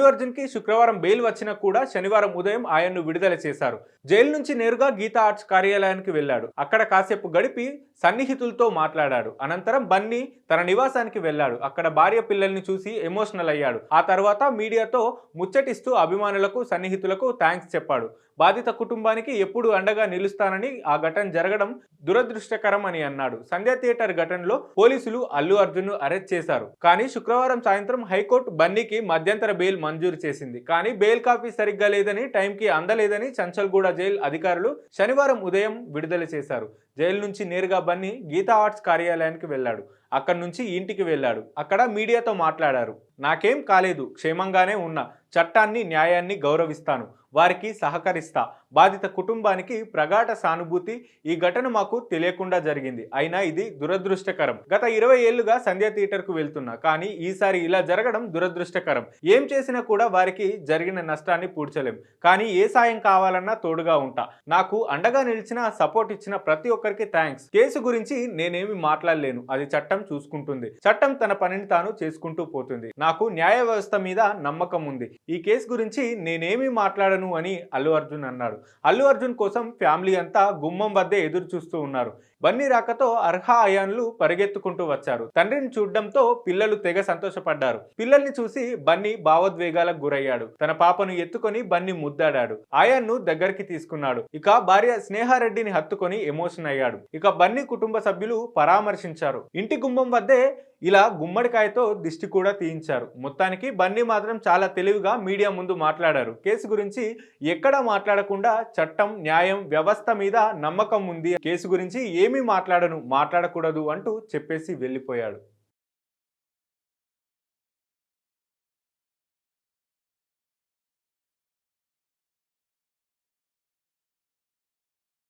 అల్లు అర్జున్ కి శుక్రవారం బెయిల్ వచ్చినా కూడా శనివారం ఉదయం ఆయన్ను విడుదల చేశారు. జైలు నుంచి నేరుగా గీతా ఆర్ట్స్ కార్యాలయానికి వెళ్లాడు. అక్కడ కాసేపు గడిపి సన్నిహితులతో మాట్లాడాడు. అనంతరం బన్నీ తన నివాసానికి వెళ్లాడు. అక్కడ భార్య పిల్లల్ని చూసి ఎమోషనల్ అయ్యాడు. ఆ తర్వాత మీడియాతో ముచ్చటిస్తూ అభిమానులకు సన్నిహితులకు థ్యాంక్స్ చెప్పాడు. బాధిత కుటుంబానికి ఎప్పుడు అండగా నిలుస్తానని, ఆ ఘటన జరగడం దురదృష్టకరం అని అన్నాడు. సంధ్య థియేటర్ ఘటనలో పోలీసులు అల్లు అర్జున్ ను అరెస్ట్ చేశారు. కానీ శుక్రవారం సాయంత్రం హైకోర్టు బన్నీకి మధ్యంతర బెయిల్ మంజూరు చేసింది. కానీ బెయిల్ కాపీ సరిగ్గా లేదని, టైంకి అందలేదని చంచల్గూడ జైలు అధికారులు శనివారం ఉదయం విడుదల చేశారు. జైలు నుంచి నేరుగా బన్నీ గీతా ఆర్ట్స్ కార్యాలయానికి వెళ్లాడు. అక్కడి నుంచి ఇంటికి వెళ్లాడు. అక్కడ మీడియాతో మాట్లాడారు. నాకేం కాలేదు, క్షేమంగానే ఉన్నా. చట్టాన్ని, న్యాయాన్ని గౌరవిస్తాను. వారికి సహకరిస్తా. బాధిత కుటుంబానికి ప్రగాఢ సానుభూతి. ఈ ఘటన మాకు తెలియకుండా జరిగింది. అయినా ఇది దురదృష్టకరం. గత 20 ఏళ్లుగా సంధ్య థియేటర్ కు వెళ్తున్నా. కానీ ఈసారి ఇలా జరగడం దురదృష్టకరం. ఏం చేసినా కూడా వారికి జరిగిన నష్టాన్ని పూడ్చలేం. కానీ ఏ సాయం కావాలన్నా తోడుగా ఉంటా. నాకు అండగా నిలిచిన, సపోర్ట్ ఇచ్చిన ప్రతి ఒక్కరికి థ్యాంక్స్. కేసు గురించి నేనేమి మాట్లాడలేను. అది చట్టం చూసుకుంటుంది. చట్టం తన పనిని తాను చేసుకుంటూ పోతుంది. నాకు న్యాయ వ్యవస్థ మీద నమ్మకం ఉంది. ఈ కేసు గురించి నేనేమి మాట్లాడను అని అల్లు అర్జున్ అన్నాడు. అల్లు అర్జున్ కోసం ఫ్యామిలీ అంతా గుమ్మం వద్దే ఎదురు చూస్తూ ఉన్నారు. బన్నీ రాకతో అర్హా అయాన్లు పరిగెత్తుకుంటూ వచ్చారు. తండ్రిని చూడడంతో పిల్లలు తెగ సంతోషపడ్డారు. పిల్లల్ని చూసి బన్నీ భావోద్వేగాలకు గురయ్యాడు. తన పాపను ఎత్తుకొని బన్నీ ముద్దాడాడు. అయాన్ను దగ్గరికి తీసుకున్నాడు. ఇక భార్య స్నేహారెడ్డిని హత్తుకొని ఎమోషన్ అయ్యాడు. ఇక బన్నీ కుటుంబ సభ్యులు పరామర్శించారు. ఇంటి గుమ్మం వద్దే ఇలా గుమ్మడికాయతో దిష్టి కూడా తీయించారు. మొత్తానికి బన్నీ మాత్రం చాలా తెలివిగా మీడియా ముందు మాట్లాడారు. కేసు గురించి ఎక్కడా మాట్లాడకుండా చట్టం, న్యాయం, వ్యవస్థ మీద నమ్మకం ఉంది. కేసు గురించి ఏమీ మాట్లాడకూడదు అంటూ చెప్పేసి వెళ్ళిపోయాడు.